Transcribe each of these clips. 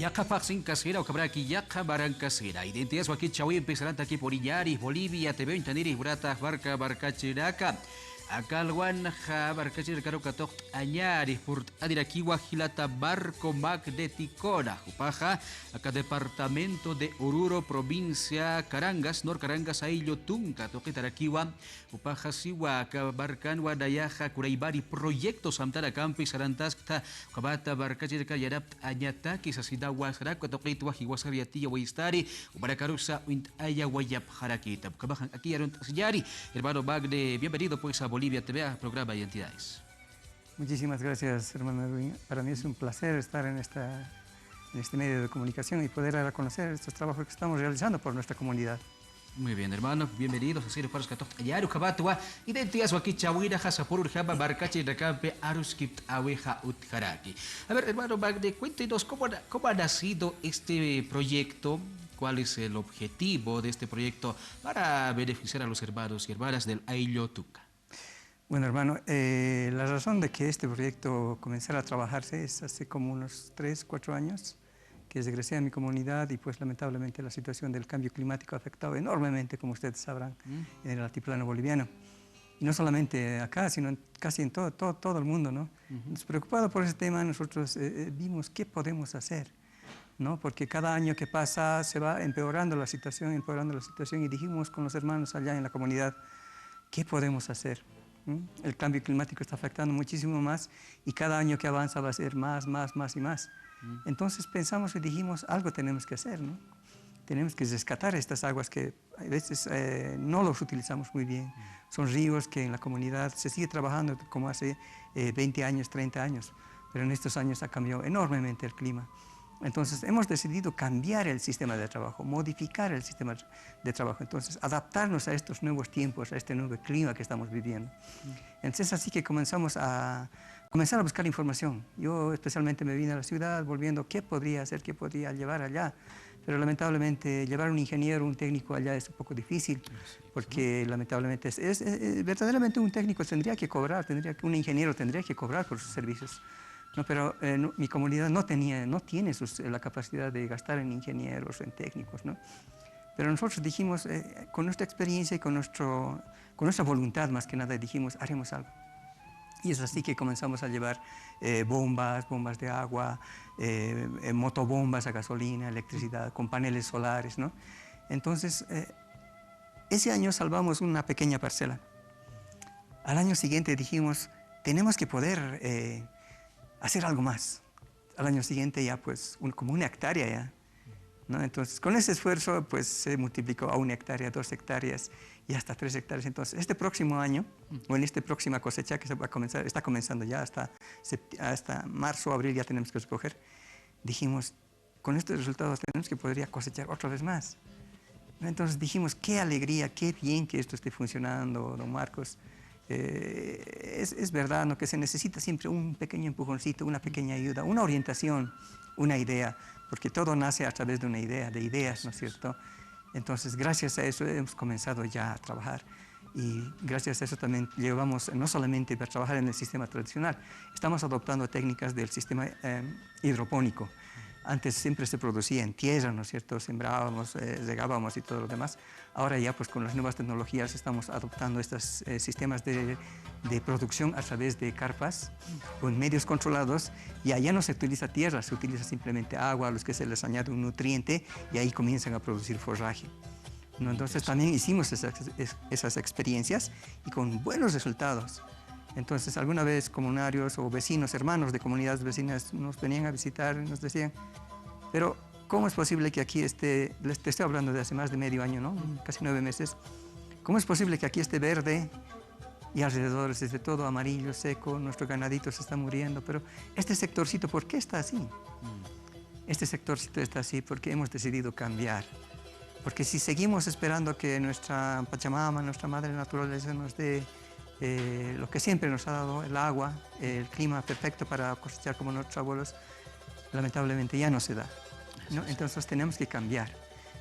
Yaca Paxin Casera o Cabraki Yaca Barancasera. Identidades aquí Chawi empezarán aquí por Illaris, Bolivia, TV Intaniris, Brata, Barca, Barcachiraca. Acalwan ja Barcachir Carocato Añaris, Purt Adiraquiwa, Gilata, Barco Mac de Ticona, Upaja, acá departamento de Oruro, provincia Carangas, Nor Carangas, Aillo Tunca, Toquetaraquiwa, Upaja Siwa, Barcanwa, Dayaja, Curaibari, proyectos Samtara Campi, Sarantasca, Cabata, Barcachir Cayarap, Añataki, Sasidawa, Saraco, Toquetwa, Hiwasariatilla, Waistari, Ubaracarusa, Aya, Wayap, Harakita, Cabajan, aquí Aront Yari, hermano Bagde, bienvenido pues a Bolivia TV, programa y entidades. Muchísimas gracias, hermano Edwin. Para mí es un placer estar en este medio de comunicación y poder dar a conocer estos trabajos que estamos realizando por nuestra comunidad. Muy bien, hermano, bienvenidos a Ciro Paros Catok Ayaru Kabatua, identidades aquí Chawira, Hasapur, Jaba, Barcache, Recampe, Aruskip, Aweja, Utjaraki. A ver, hermano Bagde, cuéntenos cómo ha nacido este proyecto. ¿Cuál es el objetivo de este proyecto para beneficiar a los hermanos y hermanas del Aillo Tunca? Bueno, hermano, la razón de que este proyecto comenzara a trabajarse es hace como unos 3, 4 años que regresé a mi comunidad y pues lamentablemente la situación del cambio climático ha afectado enormemente, como ustedes sabrán, en el altiplano boliviano. Y no solamente acá, sino casi en todo el mundo, ¿no? Entonces, preocupado por ese tema, nosotros vimos qué podemos hacer, ¿no? Porque cada año que pasa se va empeorando la situación y dijimos con los hermanos allá en la comunidad, ¿qué podemos hacer? El cambio climático está afectando muchísimo más y cada año que avanza va a ser más y más. Entonces pensamos y dijimos, algo tenemos que hacer, ¿no? Tenemos que rescatar estas aguas que a veces no los utilizamos muy bien. Son ríos que en la comunidad se sigue trabajando como hace 20 años, 30 años, pero en estos años ha cambiado enormemente el clima. Entonces hemos decidido cambiar el sistema de trabajo, modificar el sistema de trabajo, entonces adaptarnos a estos nuevos tiempos, a este nuevo clima que estamos viviendo. Entonces así que comenzamos a buscar información. Yo especialmente me vine a la ciudad volviendo qué podría hacer, qué podría llevar allá, pero lamentablemente llevar un ingeniero, un técnico allá es un poco difícil, porque lamentablemente verdaderamente un técnico tendría que cobrar, un ingeniero tendría que cobrar por sus servicios. No, pero mi comunidad no tiene la capacidad de gastar en ingenieros, en técnicos, ¿no? Pero nosotros dijimos, con nuestra experiencia y con nuestra voluntad más que nada, dijimos, haremos algo. Y es así que comenzamos a llevar bombas de agua, motobombas a gasolina, electricidad, con paneles solares, ¿no? Entonces, ese año salvamos una pequeña parcela. Al año siguiente dijimos, tenemos que poder hacer algo más. Al año siguiente ya pues como 1 hectárea ya, ¿no? Entonces con ese esfuerzo pues se multiplicó a 1 hectárea, 2 hectáreas y hasta 3 hectáreas. Entonces este próximo año, o en esta próxima cosecha que está comenzando ya hasta marzo, abril ya tenemos que recoger, dijimos, con estos resultados tenemos que poder cosechar otra vez más. Entonces dijimos, qué alegría, qué bien que esto esté funcionando, don Marcos. Es verdad, ¿no?, que se necesita siempre un pequeño empujoncito, una pequeña ayuda, una orientación, una idea, porque todo nace a través de una idea, de ideas, ¿no es cierto? Entonces, gracias a eso hemos comenzado ya a trabajar y gracias a eso también llevamos no solamente para trabajar en el sistema tradicional, estamos adoptando técnicas del sistema hidropónico. Antes siempre se producía en tierra, ¿no es cierto? Sembrábamos, regábamos y todo lo demás. Ahora ya pues con las nuevas tecnologías estamos adoptando estos sistemas de producción a través de carpas con medios controlados y allá no se utiliza tierra, se utiliza simplemente agua a los que se les añade un nutriente y ahí comienzan a producir forraje, ¿no? Entonces también hicimos esas experiencias y con buenos resultados. Entonces, alguna vez comunarios o vecinos, hermanos de comunidades vecinas nos venían a visitar y nos decían, pero ¿cómo es posible que aquí te estoy hablando de hace más de medio año, ¿no? Casi 9 meses, ¿cómo es posible que aquí esté verde y alrededor esté todo amarillo, seco, nuestro ganadito se está muriendo, pero este sectorcito, ¿por qué está así? Este sectorcito está así porque hemos decidido cambiar. Porque si seguimos esperando que nuestra Pachamama, nuestra Madre Naturaleza nos dé lo que siempre nos ha dado, el agua, el clima perfecto para cosechar como nuestros abuelos, lamentablemente ya no se da, ¿no? Entonces tenemos que cambiar,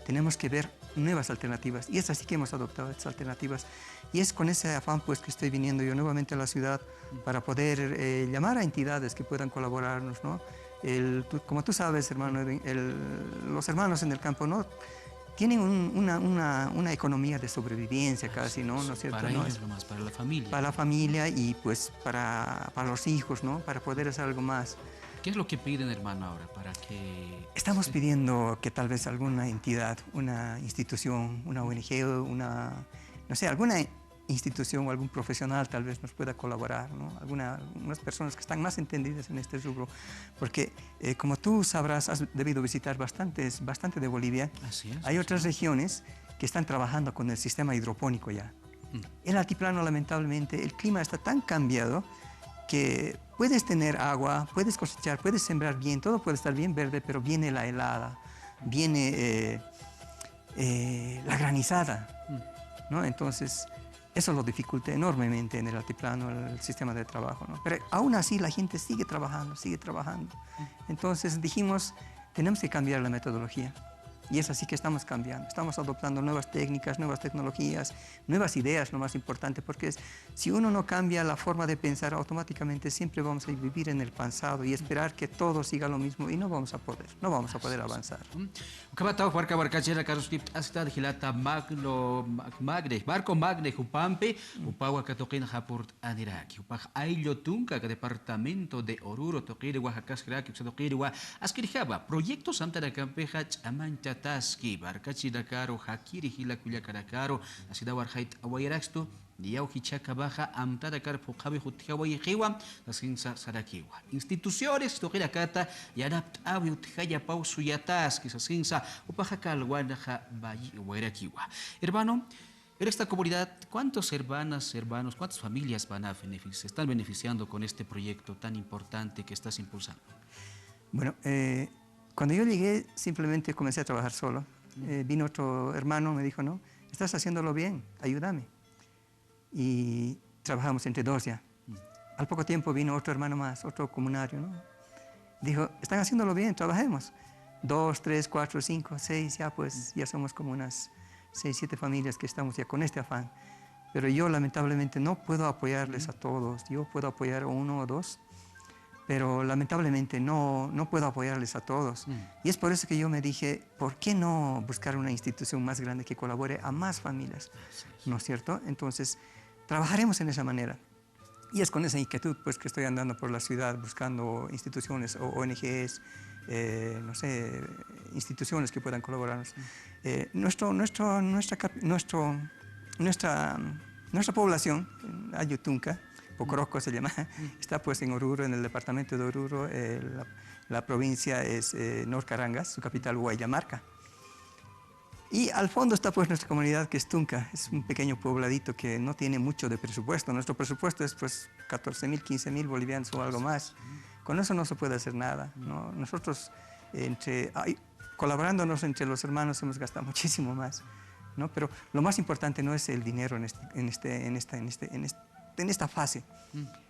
tenemos que ver nuevas alternativas y es así que hemos adoptado estas alternativas y es con ese afán pues que estoy viniendo yo nuevamente a la ciudad para poder llamar a entidades que puedan colaborarnos, ¿no? Como tú sabes, hermano, los hermanos en el campo no tienen una economía de sobrevivencia casi, ¿no? ¿No es cierto? Para ¿No? ellos nomás, para la familia. Para la familia y pues para los hijos, ¿no? Para poder hacer algo más. ¿Qué es lo que piden, hermano, ahora para que... Estamos pidiendo que tal vez alguna entidad, una institución, una ONG, no sé, alguna institución o algún profesional tal vez nos pueda colaborar, ¿no? Unas personas que están más entendidas en este rubro, porque como tú sabrás, has debido visitar bastante de Bolivia. Así es. Hay otras regiones que están trabajando con el sistema hidropónico ya. El altiplano, lamentablemente, el clima está tan cambiado que puedes tener agua, puedes cosechar, puedes sembrar bien, todo puede estar bien verde, pero viene la helada, viene la granizada, ¿no? Entonces, eso lo dificulta enormemente en el altiplano, el sistema de trabajo, ¿no? Pero aún así la gente sigue trabajando, sigue trabajando. Entonces dijimos, tenemos que cambiar la metodología. Y es así que estamos cambiando, estamos adoptando nuevas técnicas, nuevas tecnologías, nuevas ideas, lo más importante, porque si uno no cambia la forma de pensar, automáticamente siempre vamos a vivir en el pasado y esperar que todo siga lo mismo y no vamos a poder avanzar. Ukabataw warka warkachera karuskip hasta gilata magne barco magne upampe upawa katoqin hapurt aniraki upaj ayllo tunka departamento de Oruro toqiri Oaxaca toqiri wa askirjaba proyectos antara campeja chamancha taski barkachira karo hakiri hila kuya karakaro asida warhait awayraxto Diau hichaka baja amtada carpo jabe jutjawa y jiwa asinsa sarakiwa. Instituciones toquera kata y adapt awi utjaya pausu yatas que asinsa upaja calwanaja bayi huerakiwa. Hermano, en esta comunidad, ¿cuántos hermanos, cuántas familias están beneficiando con este proyecto tan importante que estás impulsando? Bueno, cuando yo llegué simplemente comencé a trabajar solo. Vino otro hermano, me dijo, no, estás haciéndolo bien, ayúdame. Y trabajamos entre dos ya. Al poco tiempo vino otro hermano más, otro comunario, ¿no? Dijo, están haciéndolo bien, trabajemos. 2, 3, 4, 5, 6, ya pues ya somos como unas 6, 7 familias que estamos ya con este afán. Pero yo lamentablemente no puedo apoyarles a todos. Yo puedo apoyar a uno o dos, pero lamentablemente no puedo apoyarles a todos. Y es por eso que yo me dije, ¿por qué no buscar una institución más grande que colabore a más familias? ¿No es cierto? Entonces, trabajaremos en esa manera. Y es con esa inquietud pues, que estoy andando por la ciudad buscando instituciones o ONGs, no sé, instituciones que puedan colaborarnos. Nuestra población, Ayutunca, Pocoroco se llama, está pues en Oruro, en el departamento de Oruro. La provincia es Norcarangas, su capital Guayamarca. Y al fondo está pues nuestra comunidad que es Tunca, es un pequeño pobladito que no tiene mucho de presupuesto. Nuestro presupuesto es pues 14.000, 15.000 bolivianos o algo más. Con eso no se puede hacer nada, ¿no? Nosotros colaborándonos entre los hermanos hemos gastado muchísimo más, ¿no? Pero lo más importante no es el dinero en esta fase.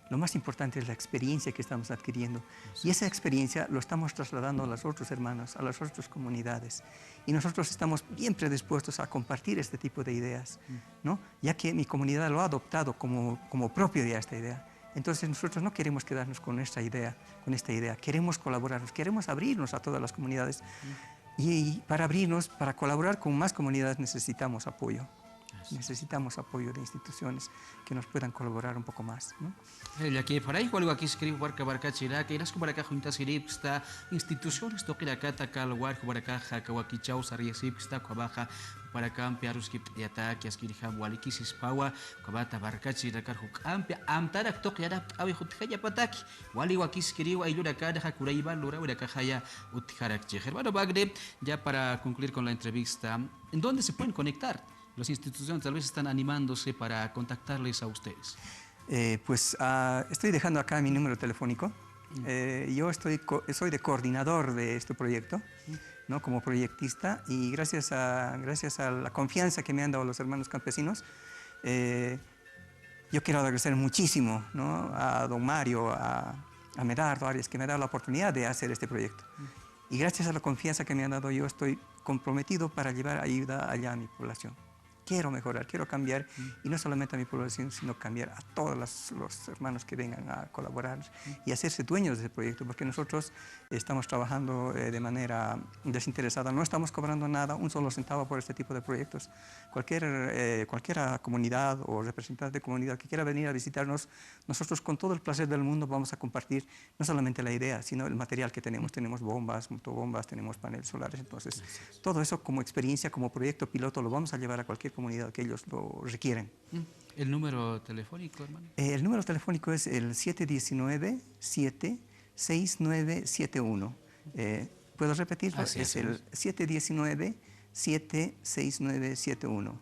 Lo más importante es la experiencia que estamos adquiriendo. Y esa experiencia lo estamos trasladando a los otros hermanos, a las otras comunidades. Y nosotros estamos bien predispuestos a compartir este tipo de ideas, ¿no? Ya que mi comunidad lo ha adoptado como propio ya esta idea. Entonces nosotros no queremos quedarnos con esta idea, queremos colaborarnos, queremos abrirnos a todas las comunidades. Y para abrirnos, para colaborar con más comunidades necesitamos apoyo. Necesitamos apoyo de instituciones que nos puedan colaborar un poco más, ¿no? Ya que para igual aquí escribo barca barca chira que las para acá juntas iripsta instituciones toque acá takal war para acá hakawaki chau sariesipsta baja para acá ampliarus que ataque askiriham waliki sispawa kabata barca chira karhuk amplia amtarak toque ara awi hutjaya pataki wali waki escribo ayura acá hakuraiba lura ura kajaya utjarak cheher. Bueno, Bagre, ya para concluir con la entrevista, ¿en dónde se pueden conectar? Las instituciones tal vez están animándose para contactarles a ustedes. Estoy dejando acá mi número telefónico. Yo soy de coordinador de este proyecto, ¿no? Como proyectista, y gracias a la confianza que me han dado los hermanos campesinos, yo quiero agradecer muchísimo, ¿no? A don Mario, a Medardo Arias, que me ha dado la oportunidad de hacer este proyecto. Y gracias a la confianza que me han dado, yo estoy comprometido para llevar ayuda allá a mi población. quiero mejorar, quiero cambiar, y no solamente a mi población, sino cambiar a todos los hermanos que vengan a colaborar y hacerse dueños de ese proyecto, porque nosotros estamos trabajando de manera desinteresada, no estamos cobrando nada, un solo centavo por este tipo de proyectos. Cualquier comunidad o representante de comunidad que quiera venir a visitarnos, nosotros con todo el placer del mundo vamos a compartir no solamente la idea, sino el material que tenemos. Tenemos bombas, motobombas, tenemos paneles solares, entonces todo eso como experiencia, como proyecto piloto, lo vamos a llevar a cualquier comunidad que ellos lo requieren. ¿El número telefónico, hermano? El número telefónico es el 719-76971. ¿Puedo repetirlo? Es el 719-76971.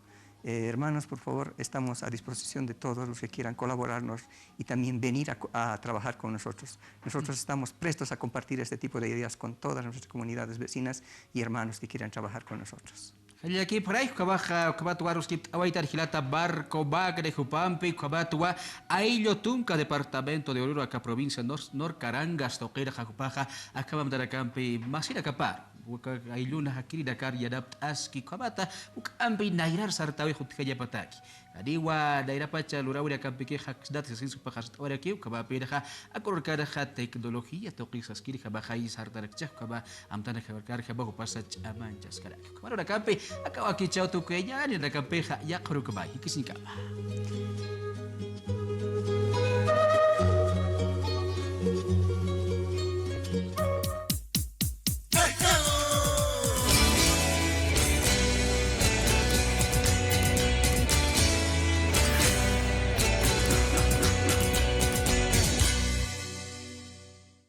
Hermanos, por favor, estamos a disposición de todos los que quieran colaborarnos y también venir a trabajar con nosotros. Nosotros estamos prestos a compartir este tipo de ideas con todas nuestras comunidades vecinas y hermanos que quieran trabajar con nosotros. Aquí por ahí, Cabatua, Ruskip, Awaitar, Gilata, Barco, Bagre, Jupampi, Cabatua, Aillo Tunca, departamento de Oruro, acá provincia Nor Carangas, Toquera, Jacupaja, acabamos de la campi, Masira Capar. Ailuna Hakiri Dakar Yadap Aski Kabata, Ampi Nairar Sartawi Hutkaya Pataki. Adiwa, Dairapacha, Luraura Campike, Haksdat, sin su pajas, Oraki, Kabapiraja, Akorkaraja, tecnología, Tokis Askiri, Kabahai, Sartarakcha, Kaba, Amtana Kabarkar, Kabahu Pasach, Amanchas, Karak. Kamara Campi, Akawaki Chautu Kaya, and the Campeja, Yakrukabai, Kisinkaba.